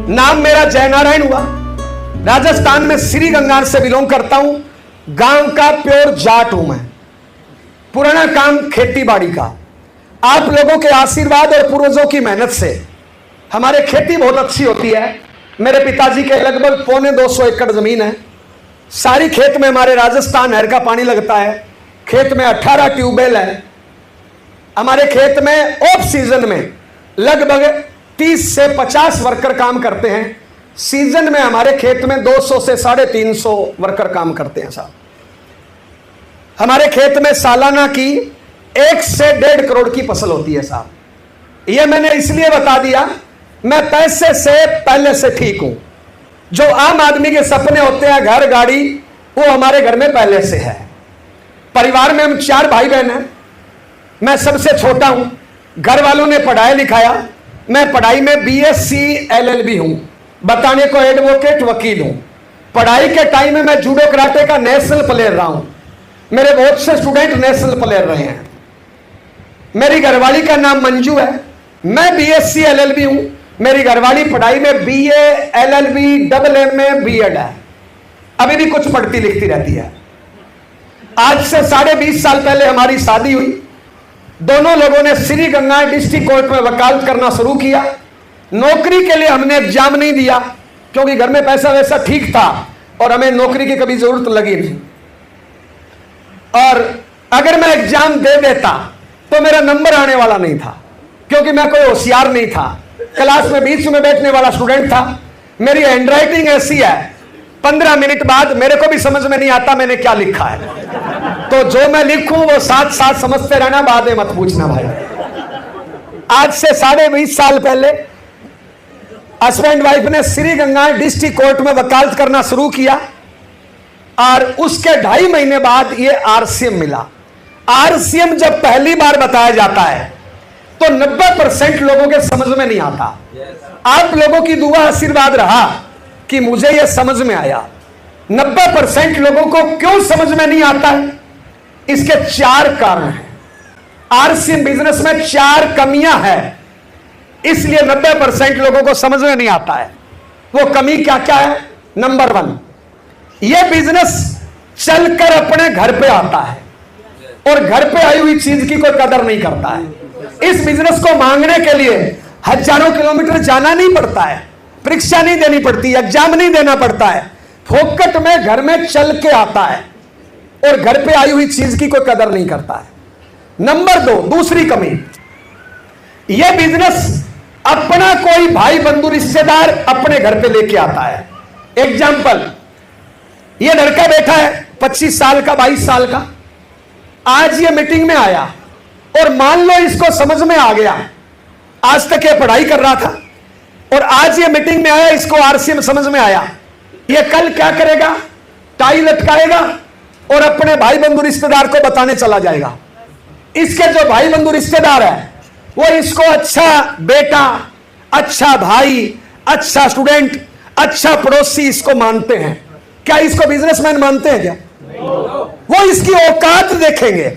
नाम मेरा जयनारायण हुआ। राजस्थान में श्रीगंगार से बिलोंग करता हूं। गांव का प्योर जाट हूं मैं। पुराना काम खेती बाड़ी का। आप लोगों के आशीर्वाद और पूर्वजों की मेहनत से हमारे खेती बहुत अच्छी होती है। मेरे पिताजी के लगभग 250 एकड़ जमीन है। सारी खेत में हमारे राजस्थान नहर का पानी लगता है। खेत में 18 ट्यूबवेल है। हमारे खेत में ऑफ सीजन में लगभग 30 से 50 वर्कर काम करते हैं। सीजन में हमारे खेत में 200 से 350 वर्कर काम करते हैं साहब। हमारे खेत में सालाना की 1 से 1.5 करोड़ की फसल होती है साहब। यह मैंने इसलिए बता दिया, मैं पैसे से पहले से ठीक हूं। जो आम आदमी के सपने होते हैं घर गाड़ी, वो हमारे घर में पहले से है। परिवार में हम 4 भाई बहन हैं। मैं सबसे छोटा हूं। घर वालों ने पढ़ाया लिखाया। मैं पढ़ाई में BSc LLB हूं। बताने को एडवोकेट वकील हूं। पढ़ाई के टाइम में मैं जूडो कराटे का नेशनल प्लेयर रहा हूं। मेरे बहुत से स्टूडेंट नेशनल प्लेयर रहे हैं। मेरी घरवाली का नाम मंजू है। मैं BSc LLB हूं। मेरी घरवाली पढ़ाई में BA LLB MA B.Ed है। अभी भी कुछ पढ़ती लिखती रहती है। आज से 20.5 साल पहले हमारी शादी हुई। दोनों लोगों ने श्रीगंगा डिस्ट्रिक्ट कोर्ट में वकालत करना शुरू किया। नौकरी के लिए हमने एग्जाम नहीं दिया क्योंकि घर में पैसा वैसा ठीक था और हमें नौकरी की कभी जरूरत लगी नहीं। और अगर मैं एग्जाम दे देता तो मेरा नंबर आने वाला नहीं था क्योंकि मैं कोई होशियार नहीं था। क्लास में बीच में बैठने वाला स्टूडेंट था। मेरी हैंडराइटिंग ऐसी है, 15 मिनट बाद मेरे को भी समझ में नहीं आता मैंने क्या लिखा है। तो जो मैं लिखूं वो साथ साथ समझते रहना, बाद में मत पूछना भाई। आज से 20.5 साल पहले हस्बैंड वाइफ ने श्रीगंगा डिस्ट्रिक्ट कोर्ट में वकालत करना शुरू किया और उसके 2.5 महीने बाद ये RCM मिला। RCM जब पहली बार बताया जाता है तो 90% लोगों के समझ में नहीं आता। आप लोगों की दुआ आशीर्वाद रहा कि मुझे यह समझ में आया। 90% लोगों को क्यों समझ में नहीं आता है? इसके 4 कारण हैं। RCM बिजनेस में 4 कमियां हैं, इसलिए 90% लोगों को समझ में नहीं आता है। वो कमी क्या क्या है? नंबर 1, यह बिजनेस चलकर अपने घर पे आता है और घर पे आई हुई चीज की कोई कदर नहीं करता है। इस बिजनेस को मांगने के लिए हजारों किलोमीटर जाना नहीं पड़ता है, परीक्षा नहीं देनी पड़ती, एग्जाम नहीं देना पड़ता है। फोकट में घर में चल के आता है और घर पे आई हुई चीज की कोई कदर नहीं करता है। नंबर 2, दूसरी कमी, यह बिजनेस अपना कोई भाई बंधु रिश्तेदार अपने घर पे लेके आता है। एग्जाम्पल, यह लड़का बैठा है 25 साल का, 22 साल का। आज ये मीटिंग में आया और मान लो इसको समझ में आ गया, आज तक ये पढ़ाई कर रहा था और आज ये मीटिंग में आया, इसको RCM समझ में आया। ये कल क्या करेगा? टाई लटकाएगा और अपने भाई बंधु रिश्तेदार को बताने चला जाएगा। इसके जो भाई बंधु रिश्तेदार है वो इसको अच्छा बेटा, अच्छा भाई, अच्छा स्टूडेंट, अच्छा पड़ोसी इसको मानते हैं। क्या इसको बिजनेसमैन मानते हैं क्या? वो इसकी औकात देखेंगे।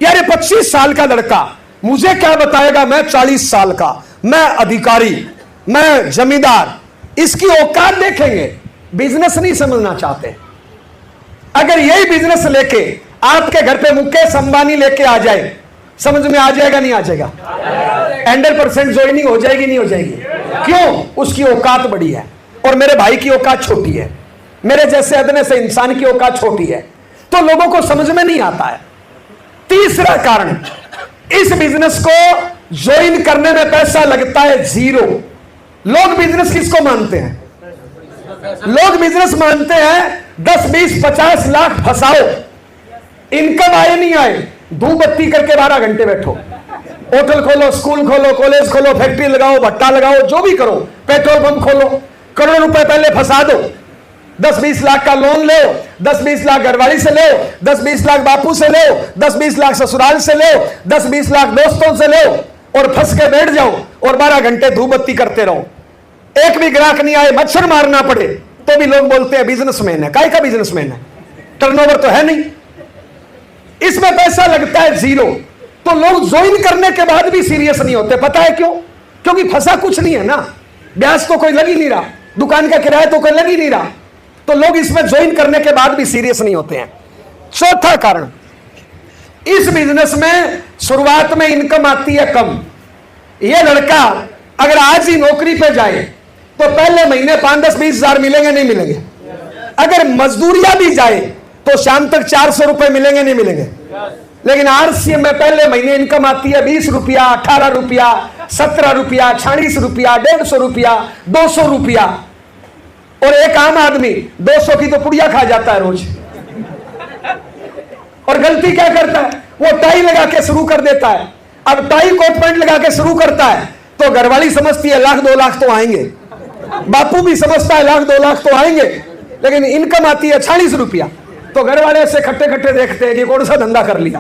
यार ये 25 साल का लड़का मुझे क्या बताएगा, मैं 40 साल का, मैं अधिकारी, मैं जमींदार। इसकी औकात देखेंगे, बिजनेस नहीं समझना चाहते। अगर यही बिजनेस लेके आपके घर पे मुकेश अंबानी लेके आ जाए, समझ में आ जाएगा नहीं आ जाएगा? 100% ज्वाइनिंग हो जाएगी नहीं हो जाएगी? क्यों? उसकी औकात बड़ी है और मेरे भाई की औकात छोटी है, मेरे जैसे अदने से इंसान की औकात छोटी है, तो लोगों को समझ में नहीं आता है। तीसरा कारण, इस बिजनेस को ज्वाइन करने में पैसा लगता है 0। लोग बिजनेस किसको मानते हैं? लोग बिजनेस मानते हैं 10, 20, 50 लाख फंसाओ, इनकम आए नहीं आए, धूप बत्ती करके 12 घंटे बैठो, होटल खोलो, स्कूल खोलो, कॉलेज खोलो, फैक्ट्री लगाओ, भट्टा लगाओ, जो भी करो, पेट्रोल पंप खोलो, करोड़ों रुपए पहले फंसा दो, 10-20 लाख का लोन लो, 10-20 लाख घरवाली से लो, 10-20 लाख बापू से लो, 10-20 लाख ससुराल से लो, 10-20 लाख दोस्तों से लो और फंस के बैठ जाओ और 12 घंटे धूप बत्ती करते रहो। एक भी ग्राहक नहीं आए, मच्छर मारना पड़े, तो भी लोग बोलते हैं बिजनेसमैन है। काय का बिजनेसमैन है? टर्नओवर तो है नहीं। इसमें पैसा लगता है 0। तो लोग ज्वाइन करने के बाद भी सीरियस नहीं होते। पता है क्यों? क्योंकि फंसा कुछ नहीं है ना। ब्याज तो कोई लग ही नहीं रहा, दुकान का किराया तो कोई लग ही नहीं रहा, तो लोग इसमें ज्वाइन करने के बाद भी सीरियस नहीं होते हैं। चौथा कारण, इस बिजनेस में शुरुआत में इनकम आती है कम। ये लड़का अगर आज ही नौकरी पे जाए तो पहले महीने 5, 10, 20 हजार मिलेंगे, नहीं मिलेंगे। अगर मजदूरिया भी जाए तो शाम तक 400 रुपए मिलेंगे, नहीं मिलेंगे। लेकिन आरसीए में पहले महीने इनकम आती है 20 रुपया, 18 रुपया, 17 रुपया, 46 रुपया, 150 रुपया, 200 रुपया। और एक आम आदमी 200 की तो पुड़िया खा जाता है रोज। और गलती क्या करता है, वो टाई लगा के शुरू कर देता है। अब टाई कोट पैंट लगा के शुरू करता है तो घरवाली समझती है 1 लाख 2 लाख तो आएंगे, बापू भी समझता है 1 लाख 2 लाख तो आएंगे, लेकिन इनकम आती है 46 रुपया, तो घर वाले ऐसे खट्टे खट्टे देखते हैं कि कौन सा धंधा कर लिया।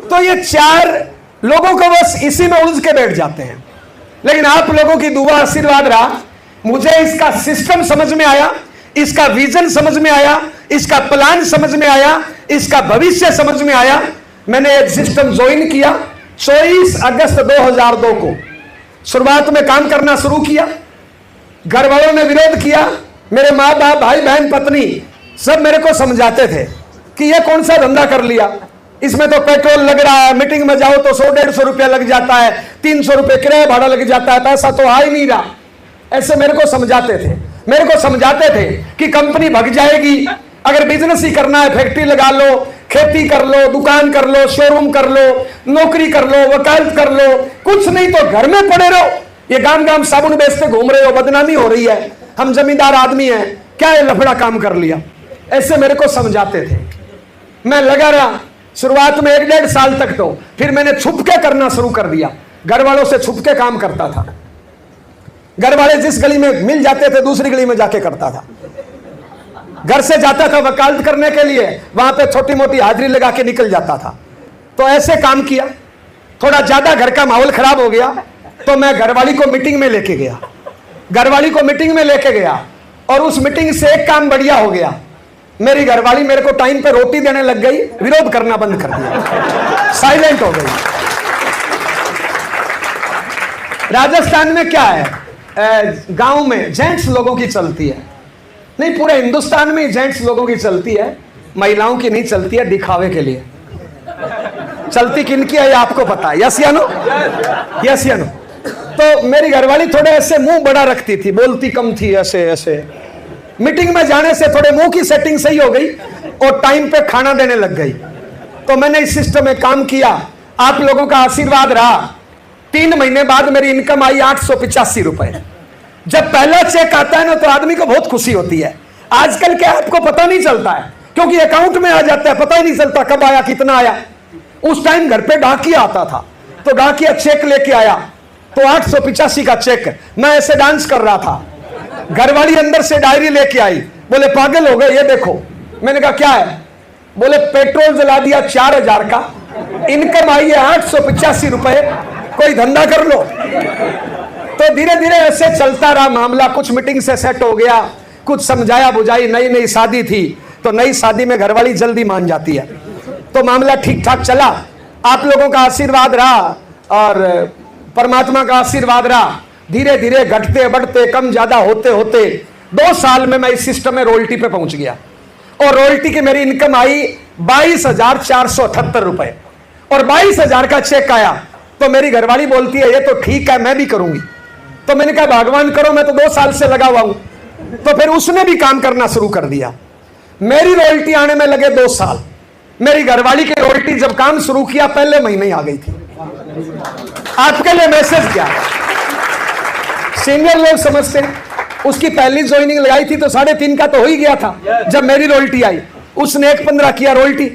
तो ये 4 लोगों को बस इसी में उलझ के बैठ जाते हैं। लेकिन आप लोगों की दुआ आशीर्वाद रहा, मुझे इसका सिस्टम समझ में आया, इसका विजन समझ में आया, इसका प्लान समझ में आया, इसका भविष्य समझ में आया। मैंने एक सिस्टम ज्वाइन किया 24 अगस्त 2002 को। शुरुआत में काम करना शुरू किया, घर वालों ने विरोध किया, मेरे माँ बाप, भाई बहन, पत्नी सब मेरे को समझाते थे कि ये कौन सा धंधा कर लिया, इसमें तो पेट्रोल लग रहा है, मीटिंग में जाओ तो 100-150 रुपया लग जाता है, 300 रुपये किराया भाड़ा लग जाता है, पैसा तो आ ही नहीं रहा। ऐसे मेरे को समझाते थे कि कंपनी भग जाएगी, अगर बिजनेस ही करना है फैक्ट्री लगा लो, खेती कर लो, दुकान कर लो, शोरूम कर लो, नौकरी कर लो, वकालत कर लो, कुछ नहीं तो घर में पड़े रहो। ये गांव गांव साबुन बेचते घूम रहे हो, बदनामी हो रही है, हम जमींदार आदमी हैं, क्या ये लफड़ा काम कर लिया। ऐसे मेरे को समझाते थे। मैं लगा रहा शुरुआत में 1-1.5 साल तक, तो फिर मैंने छुप के करना शुरू कर दिया, घर वालों से छुप के काम करता था। घर वाले जिस गली में मिल जाते थे दूसरी गली में जाके करता था। घर से जाता था वकालत करने के लिए, वहां पे छोटी मोटी हाजिरी लगा के निकल जाता था। तो ऐसे काम किया, थोड़ा ज्यादा घर का माहौल खराब हो गया तो मैं घरवाली को मीटिंग में लेके गया, और उस मीटिंग से एक काम बढ़िया हो गया, मेरी घरवाली मेरे को टाइम पे रोटी देने लग गई, विरोध करना बंद कर दिया, साइलेंट हो गई। राजस्थान में क्या है, गांव में जेंट्स लोगों की चलती है, नहीं पूरे हिंदुस्तान में जेंट्स लोगों की चलती है, महिलाओं की नहीं चलती है, दिखावे के लिए चलती। किनकी है ये आपको पता है, यस या नो? यस या नो? तो मेरी घरवाली थोड़े ऐसे मुंह बड़ा रखती थी, बोलती कम थी, ऐसे ऐसे। मीटिंग में जाने से थोड़े मुंह की सेटिंग सही हो गई और टाइम पे खाना देने लग गई। तो मैंने इस सिस्टम में काम किया, आप लोगों का आशीर्वाद रहा। 3 महीने बाद मेरी इनकम आई 885 रुपए। जब पहला चेक आता है ना तो आदमी को बहुत खुशी होती है। आजकल क्या आपको पता नहीं चलता है, क्योंकि अकाउंट में आ जाता है, पता ही नहीं चलता कब आया, कितना आया। उस टाइम घर पे डाकिया आता था, तो डाकिया चेक लेके आया, तो 885 का चेक। मैं ऐसे डांस कर रहा था, घरवाली अंदर से डायरी लेके आई, बोले पागल हो गए, ये देखो। मैंने कहा क्या है? बोले पेट्रोल जला दिया 4000 का, इनकम आई है 885 रुपए, कोई धंधा कर लो। तो धीरे धीरे ऐसे चलता रहा मामला, कुछ मीटिंग से सेट हो गया, कुछ समझाया बुझाई, नई नई शादी थी, तो नई शादी में घरवाली जल्दी मान जाती है, तो मामला ठीक ठाक चला। आप लोगों का आशीर्वाद रहा और परमात्मा का आशीर्वाद रहा। धीरे धीरे घटते बढ़ते कम ज्यादा होते होते 2 साल में मैं इस सिस्टम में रॉयल्टी पे पहुंच गया, और रॉयल्टी की मेरी इनकम आई 22,478 रुपए, और 22,000 का चेक आया। तो मेरी घरवाली बोलती है ये तो ठीक है, मैं भी करूंगी। तो मैंने कहा भगवान करो, मैं तो 2 साल से लगा हुआ हूं। तो फिर उसने भी काम करना शुरू कर दिया। मेरी रॉयल्टी आने में लगे 2 साल। मेरी घरवाली की रॉयल्टी जब काम शुरू किया पहले महीने ही आ गई थी। आपके लिए मैसेज क्या, सीनियर लोग समझते हैं, उसकी पहली ज्वाइनिंग लगाई थी तो 3.5 का तो हो ही गया था। जब मेरी रॉयल्टी आई उसने 1.15 किया रॉयल्टी।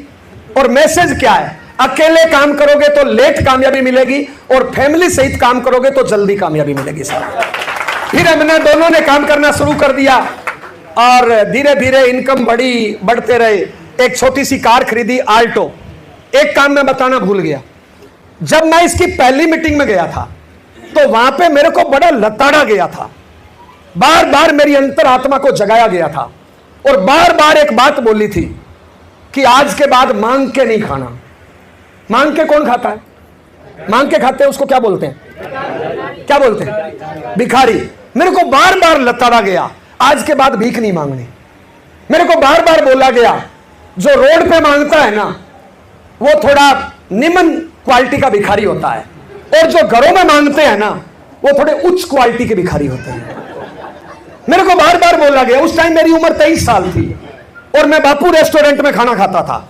और मैसेज क्या है, अकेले काम करोगे तो लेट कामयाबी मिलेगी, और फैमिली सहित काम करोगे तो जल्दी कामयाबी मिलेगी साहब। फिर हमने दोनों ने काम करना शुरू कर दिया, और धीरे धीरे इनकम बढ़ते रहे। एक छोटी सी कार खरीदी, आल्टो। एक काम मैं बताना भूल गया, जब मैं इसकी पहली मीटिंग में गया था तो वहां पे मेरे को बड़ा लताड़ा गया था, बार बार मेरी अंतरात्मा को जगाया गया था, और बार बार एक बात बोली थी कि आज के बाद मांग के नहीं खाना। मांग के कौन खाता है? मांग के खाते हैं उसको क्या बोलते हैं? क्या बोलते हैं, भिखारी। मेरे को बार बार लताड़ा गया, आज के बाद भीख नहीं मांगनी। मेरे को बार बार बोला गया, जो रोड पे मांगता है ना वो थोड़ा निम्न क्वालिटी का भिखारी होता है, और जो घरों में मांगते हैं ना वो थोड़े उच्च क्वालिटी के भिखारी होते हैं। मेरे को बार बार बोला गया। उस टाइम मेरी उम्र 23 साल थी और मैं बापू रेस्टोरेंट में खाना खाता था,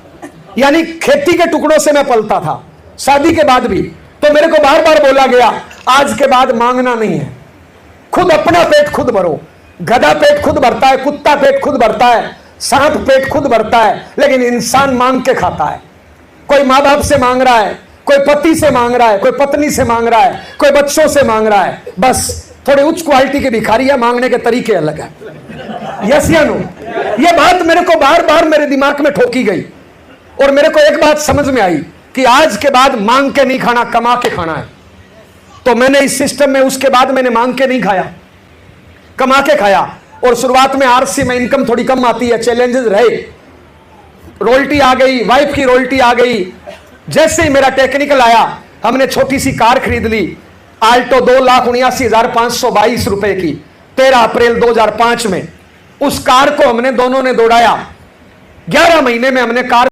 यानी खेती के टुकड़ों से मैं पलता था, शादी के बाद भी। तो मेरे को बार बार बोला गया, आज के बाद मांगना नहीं है, खुद अपना पेट खुद भरो। गधा पेट खुद भरता है, कुत्ता पेट खुद भरता है, सांप पेट खुद भरता है, लेकिन इंसान मांग के खाता है। कोई माँ बाप से मांग रहा है, कोई पति से मांग रहा है, कोई पत्नी से मांग रहा है, कोई बच्चों से मांग रहा है। बस थोड़े उच्च क्वालिटी के भिखारी है, मांगने के तरीके अलग है। यस या नो? ये बात मेरे को बार बार मेरे दिमाग में ठोकी गई, और मेरे को एक बात समझ में आई कि आज के बाद मांग के नहीं खाना, कमा के खाना है। तो मैंने इस सिस्टम में उसके बाद मैंने मांग के नहीं खाया, कमा के खाया। और शुरुआत में आरसी में इनकम थोड़ी कम आती है, चैलेंजेस रहे, रॉयल्टी आ गई, वाइफ की रॉयल्टी आ गई। जैसे ही मेरा टेक्निकल आया, हमने छोटी सी कार खरीद ली, आल्टो 2,79,522 रुपए की, 13 अप्रैल 2005 में। उस कार को हमने दोनों ने दौड़ाया, 11 महीने में हमने कार